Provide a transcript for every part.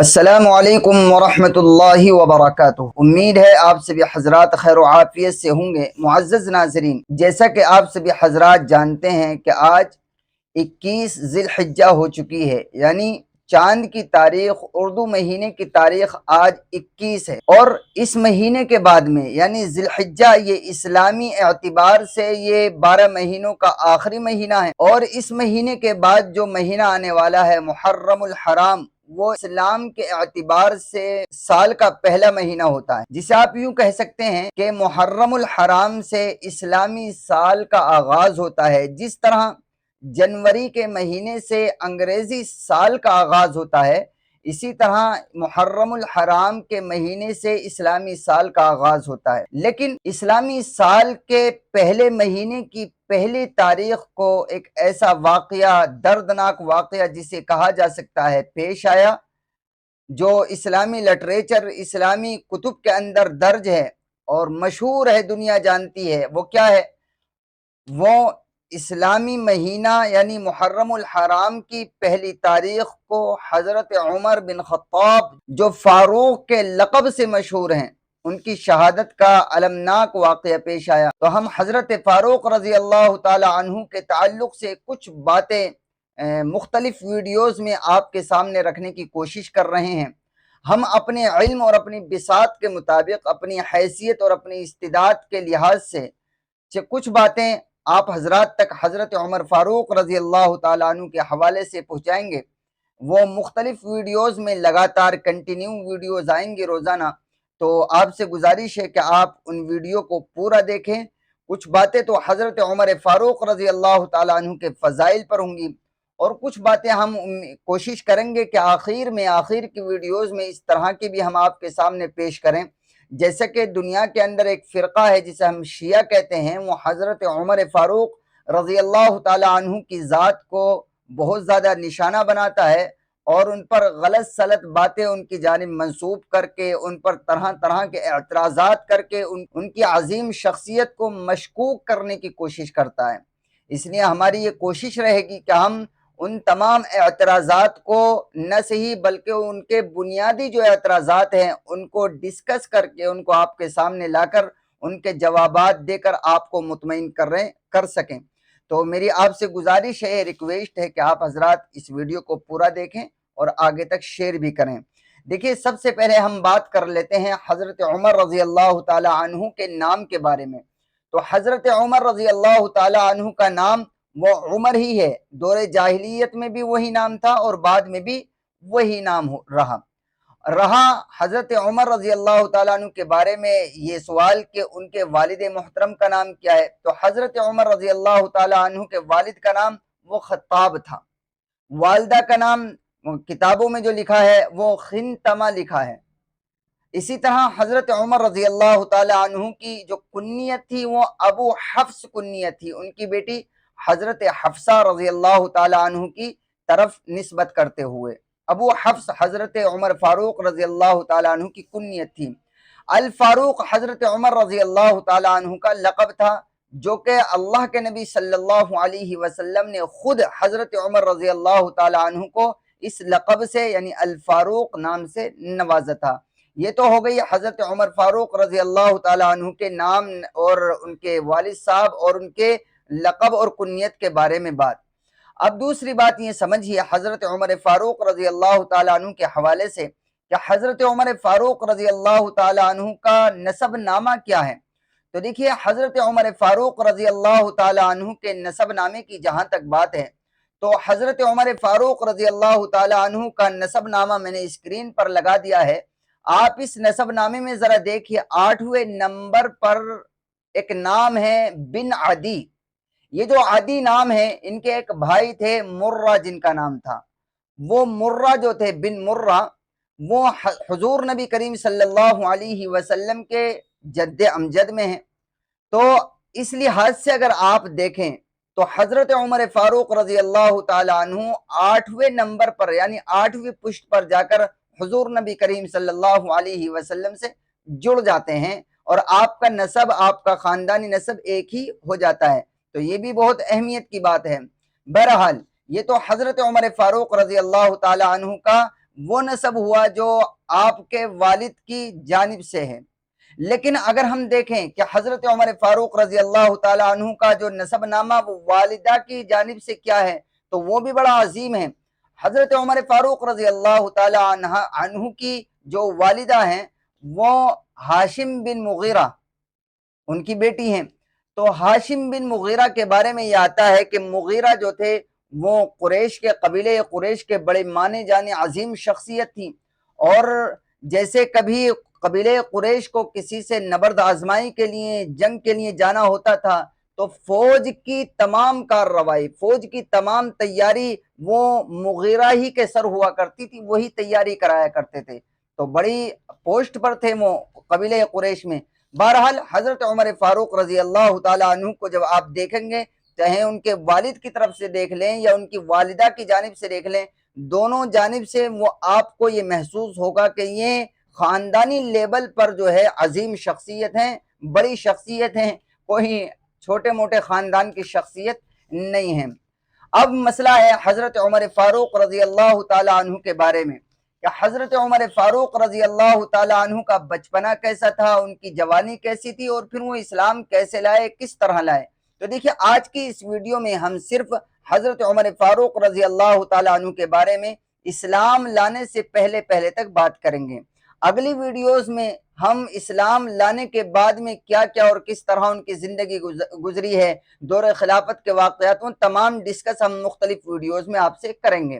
السلام علیکم ورحمۃ اللہ وبرکاتہ۔ امید ہے آپ سبھی حضرات خیر و عافیت سے ہوں گے۔ معزز ناظرین، جیسا کہ آپ سبھی حضرات جانتے ہیں کہ آج 21 ذی الحجہ ہو چکی ہے، یعنی چاند کی تاریخ، اردو مہینے کی تاریخ آج 21 ہے، اور اس مہینے کے بعد میں یعنی ذی الحجہ یہ اسلامی اعتبار سے یہ 12 مہینوں کا آخری مہینہ ہے، اور اس مہینے کے بعد جو مہینہ آنے والا ہے محرم الحرام، وہ اسلام کے اعتبار سے سال کا پہلا مہینہ ہوتا ہے، جسے آپ یوں کہہ سکتے ہیں کہ محرم الحرام سے اسلامی سال کا آغاز ہوتا ہے۔ جس طرح جنوری کے مہینے سے انگریزی سال کا آغاز ہوتا ہے، اسی طرح محرم الحرام کے مہینے سے اسلامی سال کا آغاز ہوتا ہے۔ لیکن اسلامی سال کے پہلے مہینے کی پہلی تاریخ کو ایک ایسا واقعہ، دردناک واقعہ جسے کہا جا سکتا ہے، پیش آیا، جو اسلامی لٹریچر، اسلامی کتب کے اندر درج ہے اور مشہور ہے، دنیا جانتی ہے۔ وہ کیا ہے؟ وہ اسلامی مہینہ یعنی محرم الحرام کی پہلی تاریخ کو حضرت عمر بن خطاب، جو فاروق کے لقب سے مشہور ہیں، ان کی شہادت کا المناک واقعہ پیش آیا۔ تو ہم حضرت فاروق رضی اللہ تعالی عنہ کے تعلق سے کچھ باتیں مختلف ویڈیوز میں آپ کے سامنے رکھنے کی کوشش کر رہے ہیں۔ ہم اپنے علم اور اپنی بساط کے مطابق، اپنی حیثیت اور اپنی استعداد کے لحاظ سے کچھ باتیں آپ حضرات تک حضرت عمر فاروق رضی اللہ تعالیٰ عنہ کے حوالے سے پہنچائیں گے۔ وہ مختلف ویڈیوز میں لگاتار کنٹینیو ویڈیوز آئیں گے روزانہ، تو آپ سے گزارش ہے کہ آپ ان ویڈیو کو پورا دیکھیں۔ کچھ باتیں تو حضرت عمر فاروق رضی اللہ تعالیٰ عنہ کے فضائل پر ہوں گی، اور کچھ باتیں ہم کوشش کریں گے کہ آخر کی ویڈیوز میں اس طرح کی بھی ہم آپ کے سامنے پیش کریں۔ جیسے کہ دنیا کے اندر ایک فرقہ ہے جسے ہم شیعہ کہتے ہیں، وہ حضرت عمر فاروق رضی اللہ تعالی عنہ کی ذات کو بہت زیادہ نشانہ بناتا ہے، اور ان پر غلط سلط باتیں ان کی جانب منسوب کر کے، ان پر طرح طرح کے اعتراضات کر کے ان کی عظیم شخصیت کو مشکوک کرنے کی کوشش کرتا ہے۔ اس لیے ہماری یہ کوشش رہے گی کہ ہم ان تمام اعتراضات کو نہ صحیح بلکہ ان کے بنیادی جو اعتراضات ہیں ان کو ڈسکس کر کے، ان کو آپ کے سامنے لا کر ان کے جوابات دے کر آپ کو مطمئن کر سکیں۔ تو میری آپ سے گزارش ہے، ریکویسٹ ہے کہ آپ حضرات اس ویڈیو کو پورا دیکھیں اور آگے تک شیئر بھی کریں۔ دیکھیے، سب سے پہلے ہم بات کر لیتے ہیں حضرت عمر رضی اللہ تعالی عنہ کے نام کے بارے میں۔ تو حضرت عمر رضی اللہ تعالی عنہ کا نام وہ عمر ہی ہے، دور جاہلیت میں بھی وہی نام تھا اور بعد میں بھی وہی نام رہا۔ حضرت عمر رضی اللہ تعالیٰ عنہ کے بارے میں یہ سوال کہ ان کے والد محترم کا نام کیا ہے، تو حضرت عمر رضی اللہ تعالیٰ عنہ کے والد کا نام وہ خطاب تھا، والدہ کا نام کتابوں میں جو لکھا ہے وہ خنتمہ لکھا ہے۔ اسی طرح حضرت عمر رضی اللہ تعالیٰ عنہ کی جو کنیت تھی وہ ابو حفص کنیت تھی، ان کی بیٹی حضرت حفصہ رضی اللہ تعالیٰ عنہ کی طرف نسبت کرتے ہوئے ابو حفص حضرت عمر فاروق رضی اللہ تعالیٰ عنہ کی کنیت تھی۔ الفاروق حضرت عمر رضی اللہ تعالیٰ عنہ کا لقب تھا، جو کہ اللہ کے نبی صلی اللہ علیہ وسلم نے خود حضرت عمر رضی اللہ تعالیٰ عنہ کو اس لقب سے یعنی الفاروق نام سے نوازا تھا۔ یہ تو ہو گئی حضرت عمر فاروق رضی اللہ تعالیٰ عنہ کے نام اور ان کے والد صاحب اور ان کے لقب اور کنیت کے بارے میں بات۔ اب دوسری بات یہ سمجھیے حضرت عمر فاروق رضی اللہ تعالیٰ عنہ کے حوالے سے کہ حضرت عمر فاروق رضی اللہ تعالیٰ عنہ کا نسب نامہ کیا ہے۔ تو دیکھیے، حضرت عمر فاروق رضی اللہ تعالیٰ عنہ کے نسب نامے کی جہاں تک بات ہے، تو حضرت عمر فاروق رضی اللہ تعالیٰ عنہ کا نسب نامہ میں نے اسکرین پر لگا دیا ہے۔ آپ اس نسب نامے میں ذرا دیکھیے، 8ویں نمبر پر ایک نام ہے بن عدی۔ یہ جو عدی نام ہے، ان کے ایک بھائی تھے مرہ جن کا نام تھا۔ وہ مرہ جو تھے بن مرہ، وہ حضور نبی کریم صلی اللہ علیہ وسلم کے جد امجد میں ہیں۔ تو اس لحاظ سے اگر آپ دیکھیں تو حضرت عمر فاروق رضی اللہ تعالیٰ عنہ 8ویں نمبر پر یعنی 8ویں پشت پر جا کر حضور نبی کریم صلی اللہ علیہ وسلم سے جڑ جاتے ہیں، اور آپ کا نسب، آپ کا خاندانی نسب ایک ہی ہو جاتا ہے۔ تو یہ بھی بہت اہمیت کی بات ہے۔ بہرحال، یہ تو حضرت عمر فاروق رضی اللہ تعالی عنہ کا وہ نسب ہوا جو آپ کے والد کی جانب سے ہے۔ لیکن اگر ہم دیکھیں کہ حضرت عمر فاروق رضی اللہ تعالی عنہ کا جو نسب نامہ وہ والدہ کی جانب سے کیا ہے تو وہ بھی بڑا عظیم ہے۔ حضرت عمر فاروق رضی اللہ تعالی عنہ کی جو والدہ ہیں وہ ہاشم بن مغیرہ ان کی بیٹی ہیں۔ تو ہاشم بن مغیرہ کے بارے میں یہ آتا ہے کہ مغیرہ جو تھے وہ قریش کے قبیلے قریش کے بڑے مانے جانے عظیم شخصیت تھی، اور جیسے کبھی قبیلے قریش کو کسی سے نبرد آزمائی کے لیے جنگ کے لیے جانا ہوتا تھا تو فوج کی تمام کارروائی، فوج کی تمام تیاری وہ مغیرہ ہی کے سر ہوا کرتی تھی، وہی تیاری کرایا کرتے تھے، تو بڑی پوسٹ پر تھے وہ قبیلے قریش میں۔ بہرحال حضرت عمر فاروق رضی اللہ تعالی عنہ کو جب آپ دیکھیں گے، چاہے ان کے والد کی طرف سے دیکھ لیں یا ان کی والدہ کی جانب سے دیکھ لیں، دونوں جانب سے وہ آپ کو یہ محسوس ہوگا کہ یہ خاندانی لیول پر جو ہے عظیم شخصیت ہیں، بڑی شخصیت ہیں، کوئی چھوٹے موٹے خاندان کی شخصیت نہیں ہے۔ اب مسئلہ ہے حضرت عمر فاروق رضی اللہ تعالی عنہ کے بارے میں کہ حضرت عمر فاروق رضی اللہ تعالی عنہ کا بچپنا کیسا تھا، ان کی جوانی کیسی تھی، اور پھر وہ اسلام کیسے لائے، کس طرح لائے۔ تو دیکھیے آج کی اس ویڈیو میں ہم صرف حضرت عمر فاروق رضی اللہ تعالی عنہ کے بارے میں اسلام لانے سے پہلے تک بات کریں گے۔ اگلی ویڈیوز میں ہم اسلام لانے کے بعد میں کیا کیا اور کس طرح ان کی زندگی گزری ہے، دور خلافت کے واقعات، ان تمام ڈسکس ہم مختلف ویڈیوز میں آپ سے کریں گے۔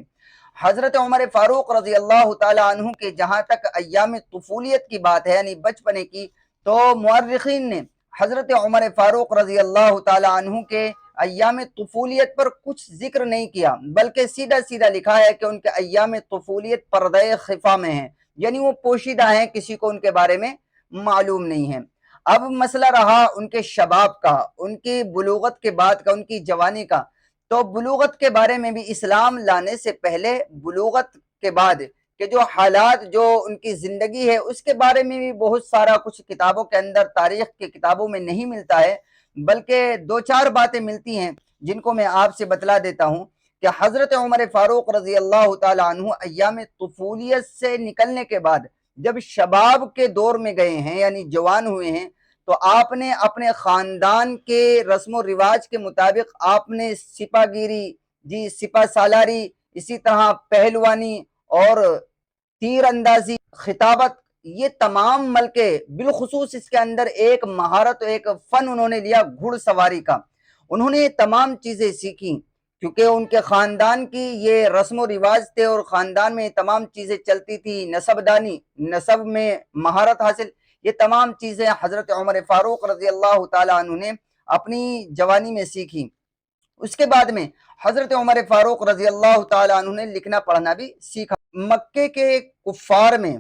حضرت عمر فاروق رضی اللہ تعالی عنہ کے جہاں تک ایام طفولیت کی بات ہے یعنی بچپنے کی، تو مورخین نے حضرت عمر فاروق رضی اللہ تعالی عنہ کے ایام طفولیت پر کچھ ذکر نہیں کیا، بلکہ سیدھا سیدھا لکھا ہے کہ ان کے ایام طفولیت پردہ خفا میں ہیں، یعنی وہ پوشیدہ ہیں، کسی کو ان کے بارے میں معلوم نہیں ہے۔ اب مسئلہ رہا ان کے شباب کا، ان کی بلوغت کے بعد کا، ان کی جوانی کا، تو بلوغت کے بارے میں بھی اسلام لانے سے پہلے، بلوغت کے بعد کہ جو حالات جو ان کی زندگی ہے اس کے بارے میں بھی بہت سارا کچھ کتابوں کے اندر، تاریخ کی کتابوں میں نہیں ملتا ہے، بلکہ دو چار باتیں ملتی ہیں جن کو میں آپ سے بتلا دیتا ہوں کہ حضرت عمر فاروق رضی اللہ تعالی عنہ ایام طفولیت سے نکلنے کے بعد جب شباب کے دور میں گئے ہیں یعنی جوان ہوئے ہیں، تو آپ نے اپنے خاندان کے رسم و رواج کے مطابق آپ نے سپہ گیری، سپہ سالاری، اسی طرح پہلوانی اور تیر اندازی، خطابت، یہ تمام ملکے، بالخصوص اس کے اندر ایک مہارت، ایک فن انہوں نے لیا گھڑ سواری کا، انہوں نے یہ تمام چیزیں سیکھی کیونکہ ان کے خاندان کی یہ رسم و رواج تھے اور خاندان میں یہ تمام چیزیں چلتی تھی، نسب دانی، نسب میں مہارت حاصل، یہ تمام چیزیں حضرت عمر فاروق رضی اللہ تعالی عنہ نے اپنی جوانی میں سیکھی۔ اس کے بعد میں حضرت عمر فاروق رضی اللہ تعالی عنہ نے لکھنا پڑھنا بھی سیکھا۔ مکے کے کفار میں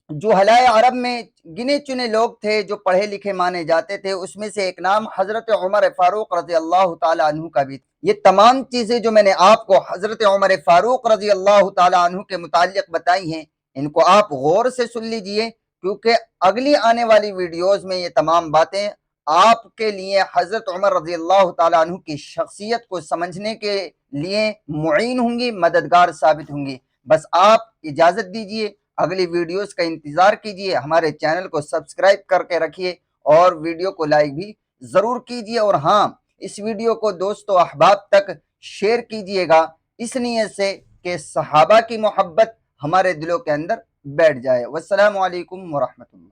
جو حلائے عرب میں گنے چنے لوگ تھے جو پڑھے لکھے مانے جاتے تھے، اس میں سے ایک نام حضرت عمر فاروق رضی اللہ تعالی عنہ کا بھی تھا۔ یہ تمام چیزیں جو میں نے آپ کو حضرت عمر فاروق رضی اللہ تعالی عنہ کے متعلق بتائی ہیں، ان کو آپ غور سے سن لیجئے، کیونکہ اگلی آنے والی ویڈیوز میں یہ تمام باتیں آپ کے لیے حضرت عمر رضی اللہ تعالیٰ عنہ کی شخصیت کو سمجھنے کے لیے معین ہوں گی، مددگار ثابت ہوں گی۔ بس آپ اجازت دیجئے، اگلی ویڈیوز کا انتظار کیجئے، ہمارے چینل کو سبسکرائب کر کے رکھیے اور ویڈیو کو لائک بھی ضرور کیجئے، اور ہاں اس ویڈیو کو دوست و احباب تک شیئر کیجئے گا، اس نیت سے کہ صحابہ کی محبت ہمارے دلوں کے اندر بیٹھ جائے۔ والسلام علیکم ورحمۃ اللہ۔